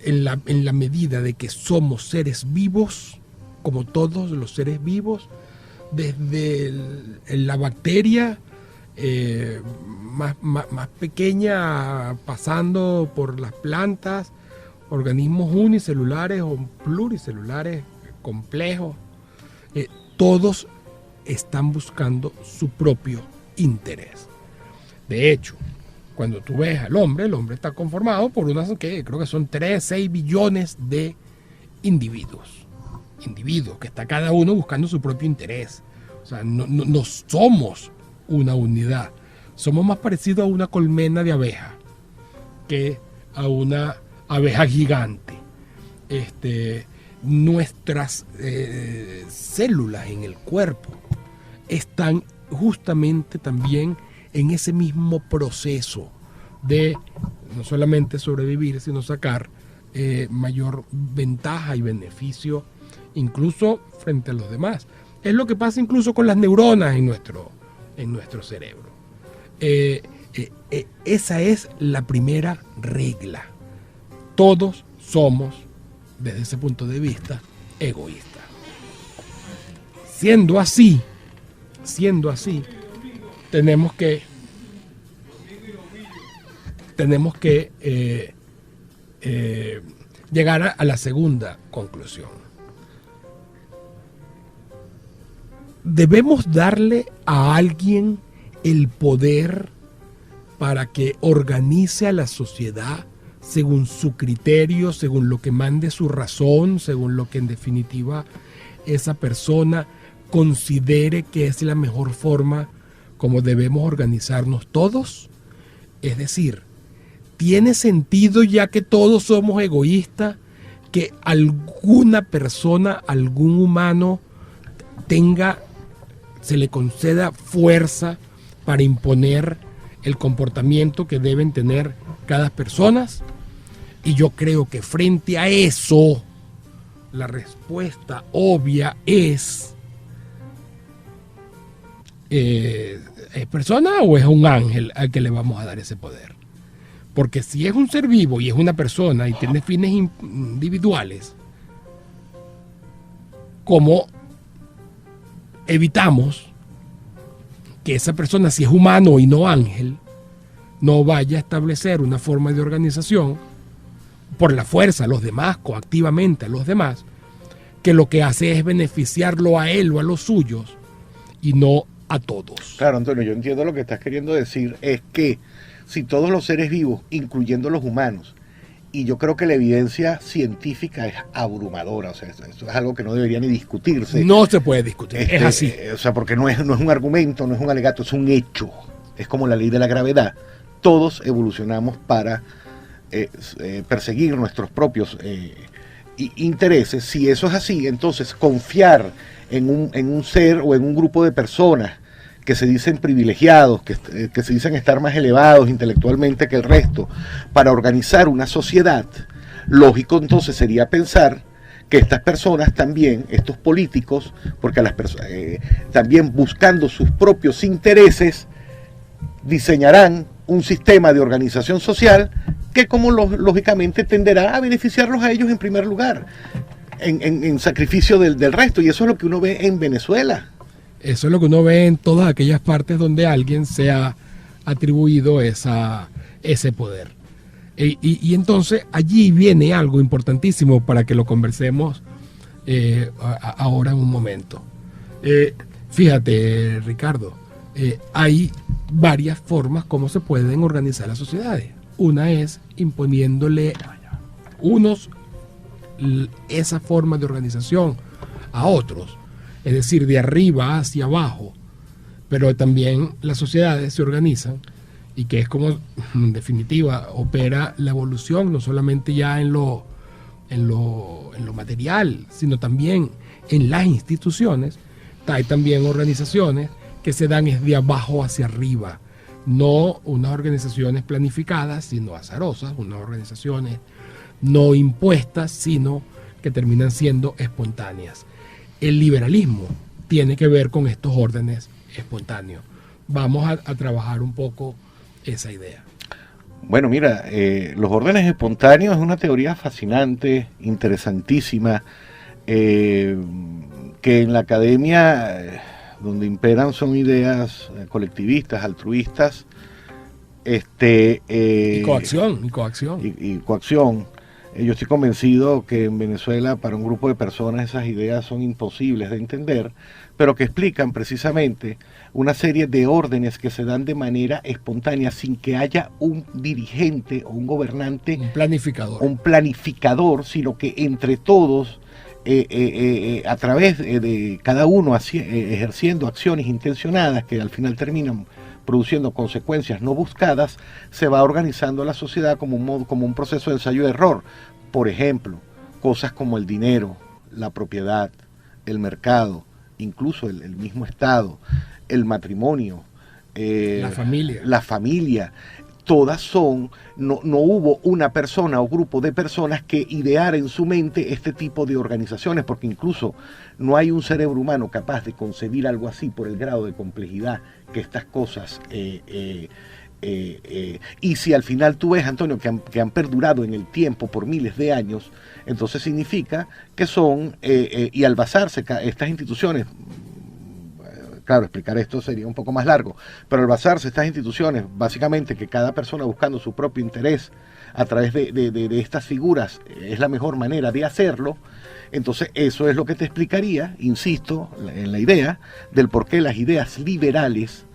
en la medida de que somos seres vivos, como todos los seres vivos, desde la bacteria más pequeña, pasando por las plantas, organismos unicelulares o pluricelulares complejos, todos están buscando su propio interés. De hecho, cuando tú ves al hombre, el hombre está conformado por creo que son 6 billones de individuos que está cada uno buscando su propio interés. O sea, no somos una unidad, somos más parecidos a una colmena de abeja que a una abeja gigante. Nuestras células en el cuerpo están justamente también en ese mismo proceso de no solamente sobrevivir, sino sacar mayor ventaja y beneficio incluso frente a los demás. Es lo que pasa incluso con las neuronas en nuestro cerebro. Esa es la primera regla. Todos somos, desde ese punto de vista, egoístas. Siendo así, tenemos que llegar a la segunda conclusión. Debemos darle a alguien el poder para que organice a la sociedad según su criterio, según lo que mande su razón, según lo que en definitiva esa persona considere que es la mejor forma como debemos organizarnos todos. Es decir, ¿tiene sentido, ya que todos somos egoístas, que alguna persona, algún humano se le conceda fuerza para imponer el comportamiento que deben tener cada persona? Y yo creo que frente a eso, la respuesta obvia es ¿persona o es un ángel al que le vamos a dar ese poder? Porque si es un ser vivo y es una persona y tiene fines individuales, ¿cómo evitamos que esa persona, si es humano y no ángel, no vaya a establecer una forma de organización por la fuerza a los demás, coactivamente a los demás, que lo que hace es beneficiarlo a él o a los suyos y no a todos? Claro, Antonio, yo entiendo lo que estás queriendo decir, es que si todos los seres vivos, incluyendo los humanos, y yo creo que la evidencia científica es abrumadora, o sea, eso es algo que no debería ni discutirse. No se puede discutir, es así. O sea, porque no es un argumento, no es un alegato, es un hecho. Es como la ley de la gravedad. Todos evolucionamos para perseguir nuestros propios intereses. Si eso es así, entonces confiar en un ser o en un grupo de personas que se dicen privilegiados, que se dicen estar más elevados intelectualmente que el resto, para organizar una sociedad, lógico entonces sería pensar que estas personas también, estos políticos, porque las personas también buscando sus propios intereses, diseñarán un sistema de organización social que lógicamente tenderá a beneficiarlos a ellos en primer lugar, en sacrificio del resto, y eso es lo que uno ve en Venezuela. Eso es lo que uno ve en todas aquellas partes donde alguien se ha atribuido ese poder. Y entonces allí viene algo importantísimo para que lo conversemos ahora en un momento. Fíjate, Ricardo, hay varias formas como se pueden organizar las sociedades. Una es imponiéndole esa forma de organización a otros. Es decir, de arriba hacia abajo, pero también las sociedades se organizan y que es como, en definitiva, opera la evolución, no solamente ya en lo material, sino también en las instituciones. Hay también organizaciones que se dan de abajo hacia arriba, no unas organizaciones planificadas, sino azarosas, unas organizaciones no impuestas, sino que terminan siendo espontáneas. El liberalismo tiene que ver con estos órdenes espontáneos. Vamos a trabajar un poco esa idea. Bueno, mira, los órdenes espontáneos es una teoría fascinante, interesantísima, que en la academia, donde imperan son ideas colectivistas, altruistas, y coacción. Y coacción. Yo estoy convencido que en Venezuela para un grupo de personas esas ideas son imposibles de entender, pero que explican precisamente una serie de órdenes que se dan de manera espontánea sin que haya un dirigente o un gobernante, un planificador, sino que entre todos, a través de cada uno ejerciendo acciones intencionadas que al final terminan produciendo consecuencias no buscadas, se va organizando la sociedad como un proceso de ensayo-error. Por ejemplo, cosas como el dinero, la propiedad, el mercado, incluso el mismo Estado, el matrimonio, la familia. todas son, no hubo una persona o grupo de personas que ideara en su mente este tipo de organizaciones, porque incluso no hay un cerebro humano capaz de concebir algo así por el grado de complejidad que estas cosas y si al final tú ves, Antonio, que han perdurado en el tiempo por miles de años, entonces significa que son, y al basarse estas instituciones, claro, explicar esto sería un poco más largo, pero al basarse estas instituciones, básicamente que cada persona buscando su propio interés a través de estas figuras es la mejor manera de hacerlo, entonces eso es lo que te explicaría, insisto, en la idea del por qué las ideas liberales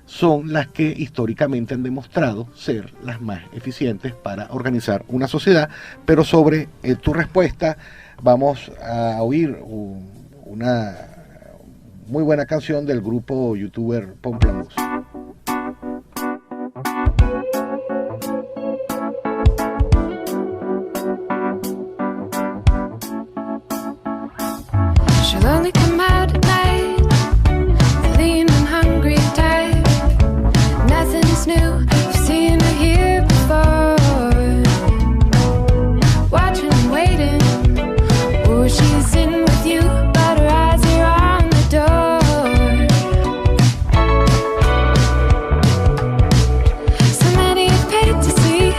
son las que históricamente han demostrado ser las más eficientes para organizar una sociedad. Pero sobre tu respuesta vamos a oír una muy buena canción del grupo youtuber Pomplamoose. She'll only come out at night, lean and hungry type. Nothing is new, I've seen her here before. Watching and waiting, oh, she's in with you, but her eyes are on the door. So many have paid to see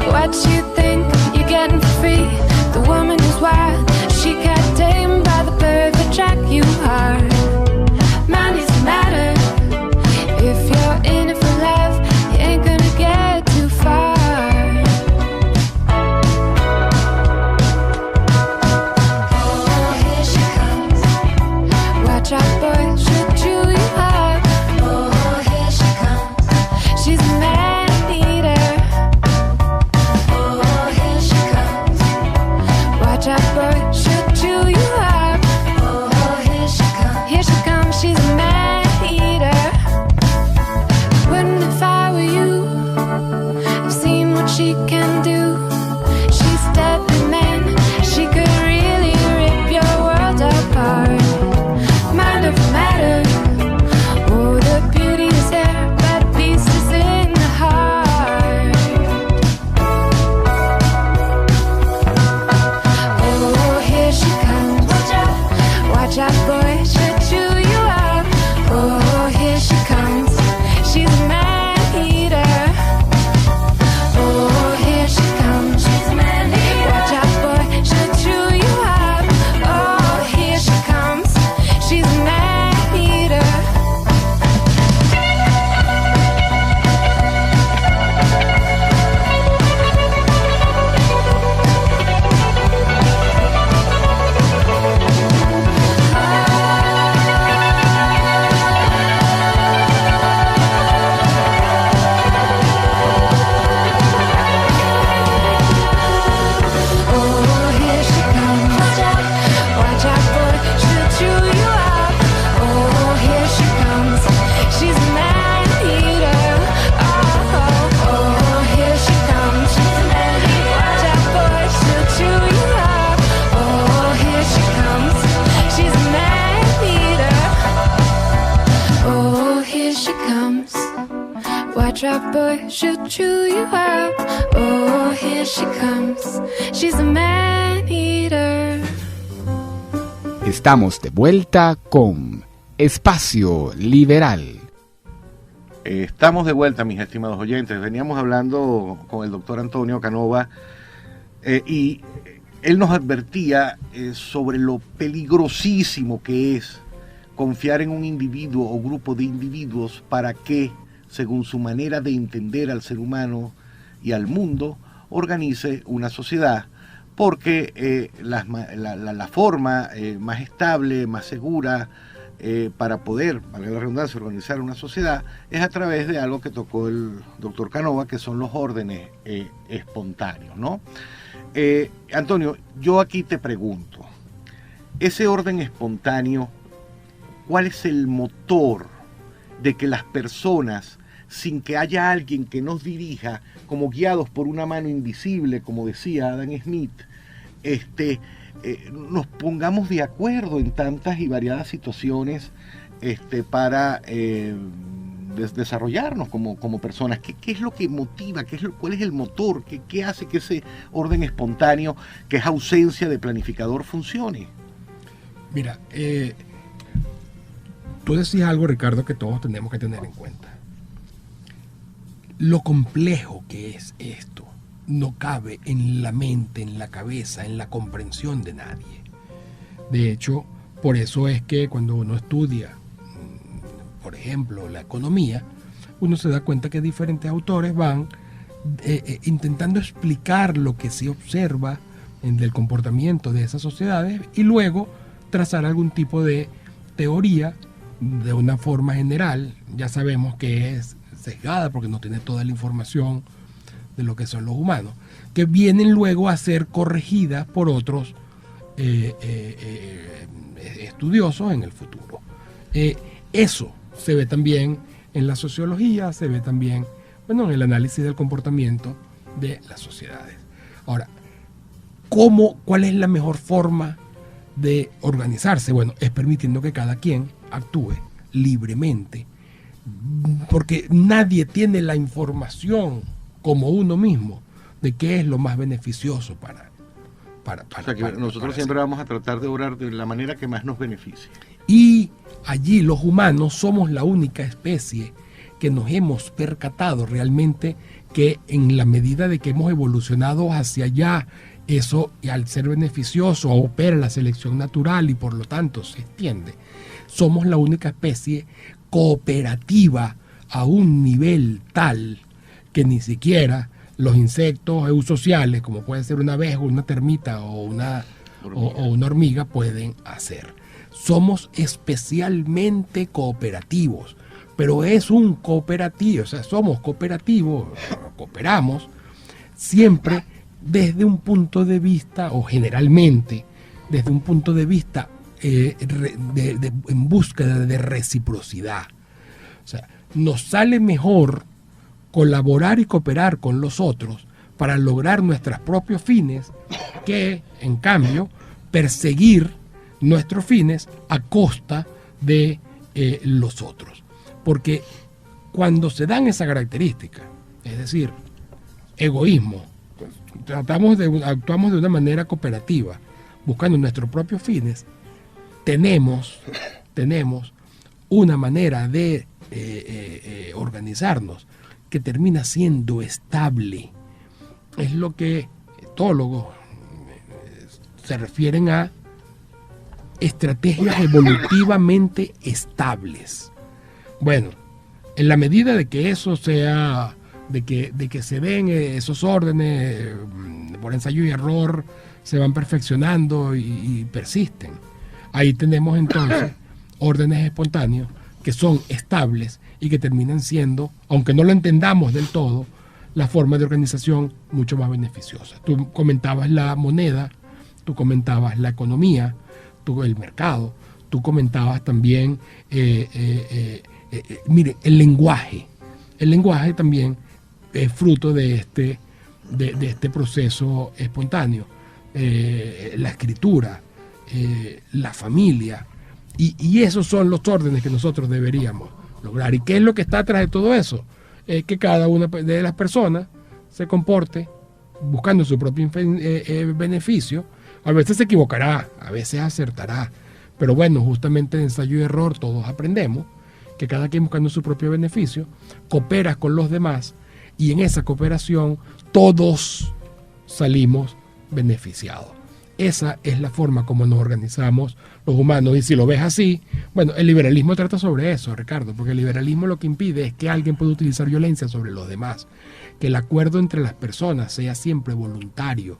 what you think you're getting for free. The woman is wild, she can't tame by the perfect track you are. Money's the matter, if you're in it for love, you ain't gonna get too far. Oh, here she comes. Watch out, boy, she'll chew you up. Oh, here she comes. She's a man-eater. Oh, here she comes. Watch out, boy, she'll chew you up. Oh, here she comes. Here she comes, she's a man-eater. Wouldn't if I were you, I've seen what she can do. She's deadly man, she could really rip your world apart. Mind over matter, oh, the beauty is there, but the peace is in the heart. Oh, here she comes. Watch out, boy, she'll chew you up. Oh, here she comes. She's a man-eater. Oh, here she comes. She's a man-eater. Watch out, boy, she'll chew you up. Oh, here she comes. She's a man-eater. Oh, here she comes. Watch out, boy, she'll chew you up. Oh, here she comes. She's a man-eater. Oh, here she comes. She's a man-eater. Watch out, boy, she'll chew you up. Oh, here she comes. She's a man-eater. Oh, here she comes. Watch out, boy, she'll chew you up. Oh, here she comes. She's a man-eater. Estamos de vuelta con Espacio Liberal. Estamos de vuelta, mis estimados oyentes. Veníamos hablando con el doctor Antonio Canova y él nos advertía sobre lo peligrosísimo que es confiar en un individuo o grupo de individuos para que, según su manera de entender al ser humano y al mundo, organice una sociedad, porque la forma más estable, más segura para poder, valga la redundancia, organizar una sociedad es a través de algo que tocó el doctor Canova, que son los órdenes espontáneos, ¿no? Antonio, yo aquí te pregunto, ese orden espontáneo, ¿cuál es el motor de que las personas, sin que haya alguien que nos dirija, como guiados por una mano invisible, como decía Adam Smith, nos pongamos de acuerdo en tantas y variadas situaciones para desarrollarnos como personas. ¿Qué es lo que motiva? ¿Cuál es el motor? ¿Qué hace que ese orden espontáneo, que es ausencia de planificador, funcione? Mira, tú decías algo, Ricardo, que todos tenemos que tener en cuenta. Lo complejo que es esto no cabe en la mente, en la cabeza, en la comprensión de nadie. De hecho, por eso es que cuando uno estudia, por ejemplo, la economía, uno se da cuenta que diferentes autores van intentando explicar lo que se observa del comportamiento de esas sociedades y luego trazar algún tipo de teoría de una forma general. Ya sabemos que es sesgada porque no tiene toda la información de lo que son los humanos, que vienen luego a ser corregidas por otros estudiosos en el futuro. Eso se ve también en la sociología, se ve también, bueno, en el análisis del comportamiento de las sociedades. Ahora, ¿cuál es la mejor forma de organizarse? Bueno, es permitiendo que cada quien actúe libremente, porque nadie tiene la información como uno mismo de qué es lo más beneficioso para o sea que nosotros siempre vamos a tratar de obrar de la manera que más nos beneficie. Y allí los humanos somos la única especie que nos hemos percatado realmente que en la medida de que hemos evolucionado hacia allá, eso, y al ser beneficioso, opera la selección natural y por lo tanto se extiende. Somos la única especie cooperativa a un nivel tal que ni siquiera los insectos eusociales, como puede ser una abeja, una termita o una hormiga, pueden hacer. Somos especialmente cooperativos, pero es un cooperativo, o sea, somos cooperativos, cooperamos siempre desde un punto de vista, o generalmente desde un punto de vista en búsqueda de reciprocidad. O sea, nos sale mejor colaborar y cooperar con los otros para lograr nuestros propios fines que, en cambio, perseguir nuestros fines a costa de los otros. Porque cuando se dan esa característica, es decir, egoísmo, actuamos de una manera cooperativa, buscando nuestros propios fines, tenemos una manera de organizarnos que termina siendo estable. Es lo que etólogos se refieren a estrategias evolutivamente estables. Bueno, en la medida de que eso sea, de que se den esos órdenes por ensayo y error, se van perfeccionando y persisten. Ahí tenemos entonces órdenes espontáneos que son estables y que terminan siendo, aunque no lo entendamos del todo, la forma de organización mucho más beneficiosa. Tú comentabas la moneda, tú comentabas la economía, el mercado, tú comentabas también, mire, el lenguaje. El lenguaje también es fruto de este proceso espontáneo. La escritura, la familia, y esos son los órdenes que nosotros deberíamos lograr. ¿Y qué es lo que está atrás de todo eso? Es que cada una de las personas se comporte buscando su propio beneficio. A veces se equivocará, a veces acertará, pero bueno, justamente de ensayo y error todos aprendemos que cada quien buscando su propio beneficio, coopera con los demás y en esa cooperación todos salimos beneficiados. Esa es la forma como nos organizamos los humanos. Y si lo ves así, bueno, el liberalismo trata sobre eso, Ricardo, porque el liberalismo lo que impide es que alguien pueda utilizar violencia sobre los demás, que el acuerdo entre las personas sea siempre voluntario,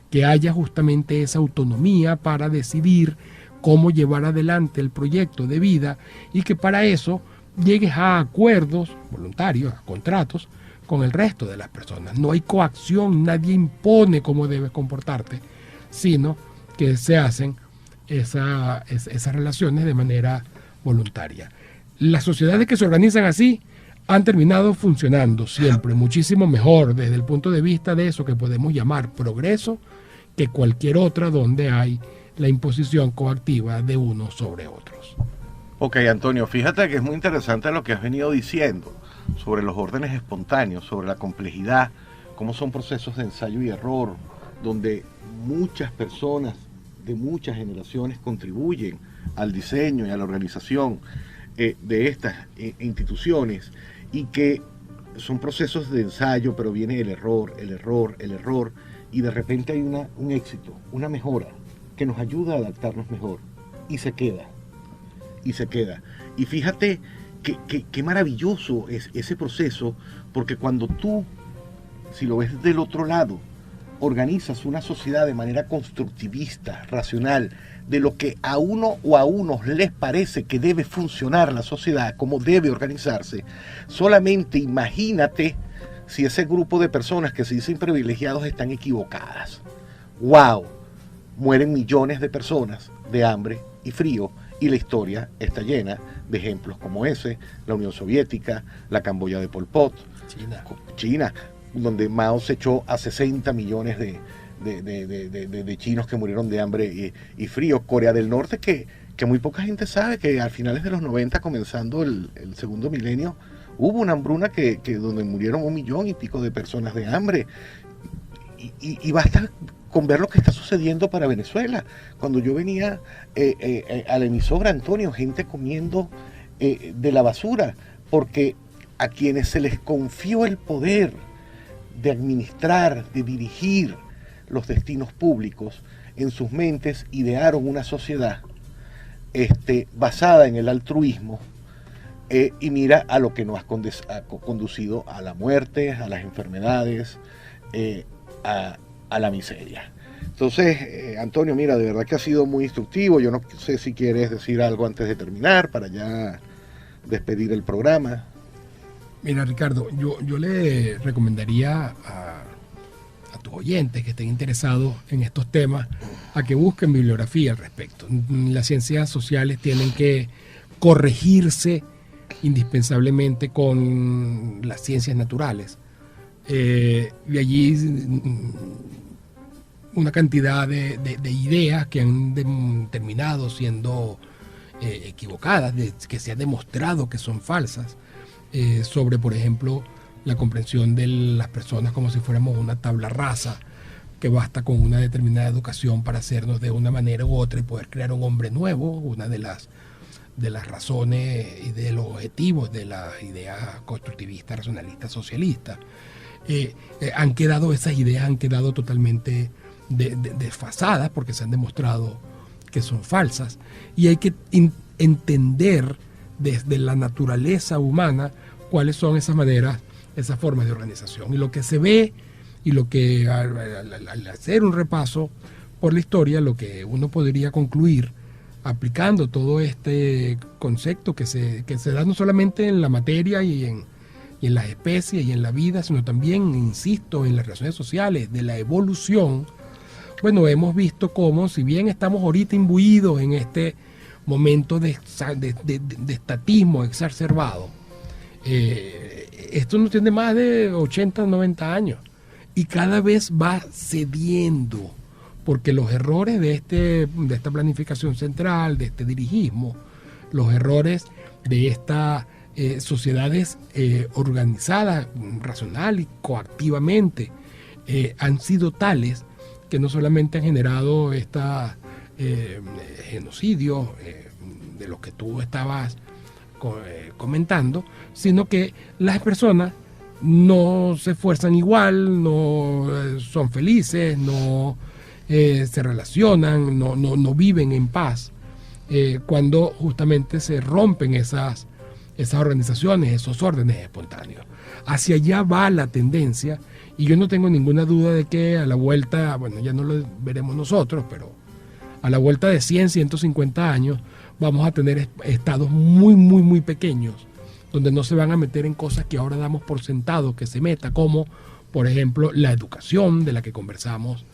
que haya justamente esa autonomía para decidir cómo llevar adelante el proyecto de vida y que para eso llegues a acuerdos voluntarios, a contratos con el resto de las personas. No hay coacción, nadie impone cómo debes comportarte, sino que se hacen esas relaciones de manera voluntaria. Las sociedades que se organizan así han terminado funcionando siempre muchísimo mejor desde el punto de vista de eso que podemos llamar progreso que cualquier otra donde hay la imposición coactiva de unos sobre otros. Ok, Antonio, fíjate que es muy interesante lo que has venido diciendo sobre los órdenes espontáneos, sobre la complejidad, cómo son procesos de ensayo y error, donde muchas personas de muchas generaciones contribuyen al diseño y a la organización de estas instituciones, y que son procesos de ensayo, pero viene el error, y de repente hay un éxito, una mejora que nos ayuda a adaptarnos mejor, y se queda. Y fíjate qué maravilloso es ese proceso, porque cuando tú, si lo ves del otro lado, organizas una sociedad de manera constructivista, racional, de lo que a uno o a unos les parece que debe funcionar la sociedad, cómo debe organizarse, solamente imagínate si ese grupo de personas que se dicen privilegiados están equivocadas. ¡Wow! Mueren millones de personas de hambre y frío, y la historia está llena de ejemplos como ese, la Unión Soviética, la Camboya de Pol Pot, China, donde Mao se echó a 60 millones de chinos que murieron de hambre y frío. Corea del Norte, que muy poca gente sabe que a finales de los 90, comenzando el segundo milenio, hubo una hambruna donde murieron 1 millón y pico de personas de hambre. Y basta con ver lo que está sucediendo para Venezuela. Cuando yo venía a la emisora, Antonio, gente comiendo de la basura, porque a quienes se les confió el poder de administrar, de dirigir los destinos públicos, en sus mentes idearon una sociedad basada en el altruismo, y mira a lo que nos ha conducido a la muerte, a las enfermedades, a la miseria. Entonces, Antonio, mira, de verdad que ha sido muy instructivo. Yo no sé si quieres decir algo antes de terminar, para ya despedir el programa. Mira, Ricardo, yo le recomendaría a tus oyentes que estén interesados en estos temas a que busquen bibliografía al respecto. Las ciencias sociales tienen que corregirse indispensablemente con las ciencias naturales. Y allí una cantidad de ideas que han terminado siendo equivocadas, que se ha demostrado que son falsas, sobre, por ejemplo, la comprensión de las personas como si fuéramos una tabla rasa, que basta con una determinada educación para hacernos de una manera u otra y poder crear un hombre nuevo. Una de las razones y de los objetivos de la idea constructivista, racionalista, socialista. Esas ideas han quedado totalmente desfasadas, porque se han demostrado que son falsas, y hay que entender desde la naturaleza humana cuáles son esas maneras, esas formas de organización. Y lo que se ve, y lo que al hacer un repaso por la historia, lo que uno podría concluir aplicando todo este concepto que se da no solamente en la materia y en las especies y en la vida, sino también, insisto, en las relaciones sociales, de la evolución. Bueno, hemos visto cómo, si bien estamos ahorita imbuidos en este momento de estatismo exacerbado, esto no tiene más de 80, 90 años, y cada vez va cediendo, porque los errores de esta planificación central, de este dirigismo, los errores de estas sociedades organizadas, racional y coactivamente, han sido tales que no solamente han generado estos genocidios de los que tú estabas comentando, sino que las personas no se esfuerzan igual, no son felices, no se relacionan, no viven en paz, cuando justamente se rompen esas organizaciones, esos órdenes espontáneos. Hacia allá va la tendencia, y yo no tengo ninguna duda de que a la vuelta, bueno, ya no lo veremos nosotros, pero a la vuelta de 100, 150 años vamos a tener estados muy, muy, muy pequeños, donde no se van a meter en cosas que ahora damos por sentado que se meta, como, por ejemplo, la educación, de la que conversamos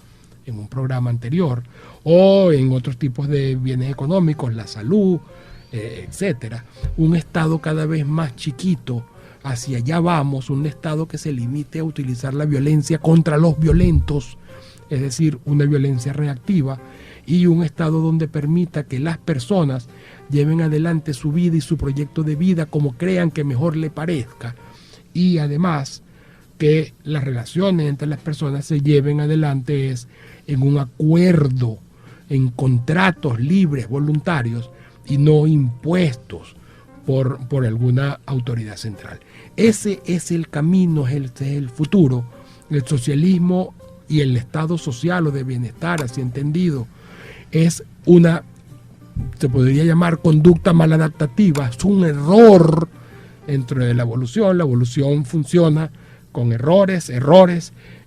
en un programa anterior, o en otros tipos de bienes económicos, la salud, etcétera. Un estado cada vez más chiquito, hacia allá vamos, un estado que se limite a utilizar la violencia contra los violentos, es decir, una violencia reactiva, y un Estado donde permita que las personas lleven adelante su vida y su proyecto de vida como crean que mejor le parezca, y además que las relaciones entre las personas se lleven adelante es en un acuerdo, en contratos libres, voluntarios, y no impuestos por alguna autoridad central. Ese es el camino, ese es el futuro. El socialismo y el estado social o de bienestar, así entendido, es una, se podría llamar conducta maladaptativa, es un error dentro de la evolución. La evolución funciona con errores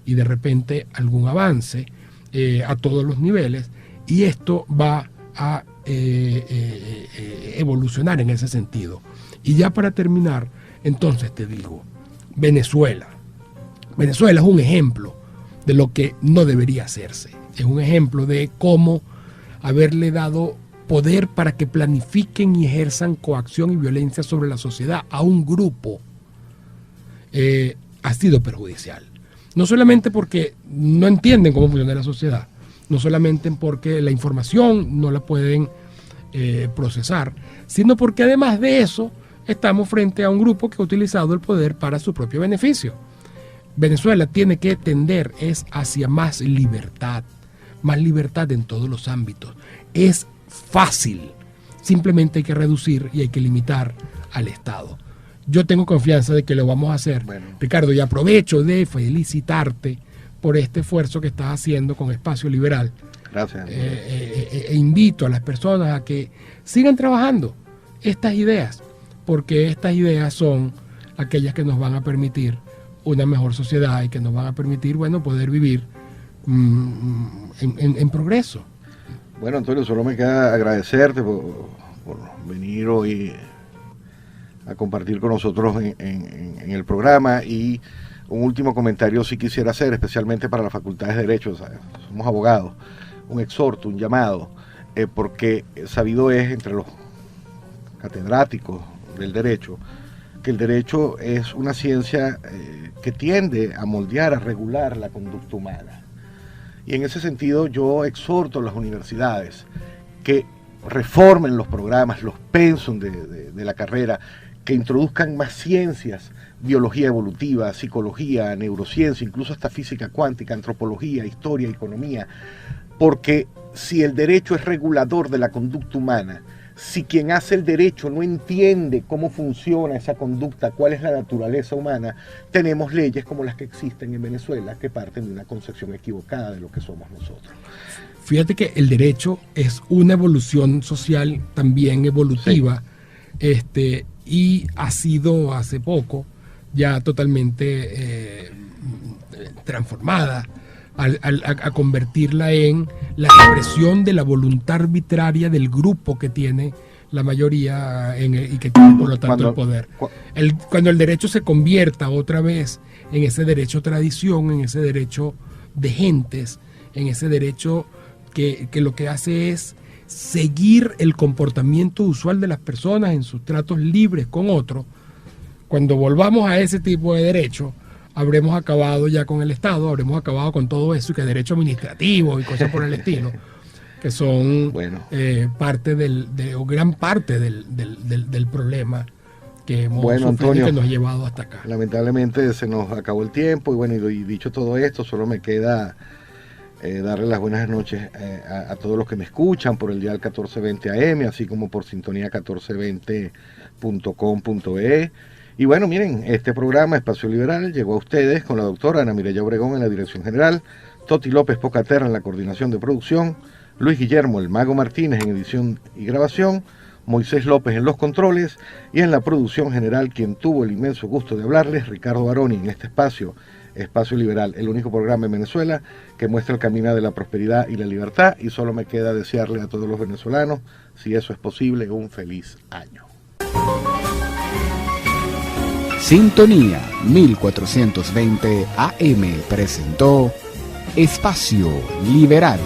y de repente algún avance a todos los niveles, y esto va a evolucionar en ese sentido. Y ya para terminar, entonces te digo, Venezuela es un ejemplo de lo que no debería hacerse. Es un ejemplo de cómo haberle dado poder para que planifiquen y ejerzan coacción y violencia sobre la sociedad a un grupo ha sido perjudicial. No solamente porque no entienden cómo funciona la sociedad, no solamente porque la información no la pueden procesar, sino porque además de eso estamos frente a un grupo que ha utilizado el poder para su propio beneficio. Venezuela tiene que tender es hacia más libertad en todos los ámbitos. Es fácil, simplemente hay que reducir y hay que limitar al Estado. Yo tengo confianza de que lo vamos a hacer. Bueno. Ricardo, y aprovecho de felicitarte por este esfuerzo que estás haciendo con Espacio Liberal. Gracias. Invito a las personas a que sigan trabajando estas ideas, porque estas ideas son aquellas que nos van a permitir una mejor sociedad y que nos van a permitir, bueno, poder vivir en progreso. Bueno, Antonio, solo me queda agradecerte por venir hoy a compartir con nosotros en el programa, y un último comentario sí quisiera hacer, especialmente para las facultades de Derecho. Somos abogados, un exhorto, un llamado, porque sabido es entre los catedráticos del derecho que el derecho es una ciencia que tiende a moldear, a regular la conducta humana. Y en ese sentido yo exhorto a las universidades que reformen los programas, los pensum de la carrera, que introduzcan más ciencias, biología evolutiva, psicología, neurociencia, incluso hasta física cuántica, antropología, historia, economía, porque si el derecho es regulador de la conducta humana, si quien hace el derecho no entiende cómo funciona esa conducta, cuál es la naturaleza humana, tenemos leyes como las que existen en Venezuela que parten de una concepción equivocada de lo que somos nosotros. Fíjate que el derecho es una evolución social también evolutiva, sí. Y ha sido hace poco ya totalmente transformada a convertirla en la expresión de la voluntad arbitraria del grupo que tiene la mayoría y que tiene por lo tanto el poder. Cuando el derecho se convierta otra vez en ese derecho tradición, en ese derecho de gentes, en ese derecho que lo que hace es seguir el comportamiento usual de las personas en sus tratos libres con otros, cuando volvamos a ese tipo de derecho, habremos acabado ya con el Estado, habremos acabado con todo eso, y que derecho administrativo y cosas por el estilo, que son parte o gran parte del problema que hemos sufrido, Antonio, y que nos ha llevado hasta acá. Lamentablemente se nos acabó el tiempo, y bueno, y dicho todo esto, solo me queda darle las buenas noches a todos los que me escuchan por el dial 1420 AM, así como por sintonía 1420.com.be. Y bueno, miren, este programa Espacio Liberal llegó a ustedes con la doctora Ana Mireya Obregón en la dirección general, Toti López Pocaterra en la coordinación de producción, Luis Guillermo el Mago Martínez en edición y grabación, Moisés López en los controles, y en la producción general quien tuvo el inmenso gusto de hablarles, Ricardo Baroni, en este espacio Liberal, el único programa en Venezuela que muestra el camino de la prosperidad y la libertad. Y solo me queda desearle a todos los venezolanos, si eso es posible, un feliz año. Sintonía 1420 AM presentó Espacio Liberal.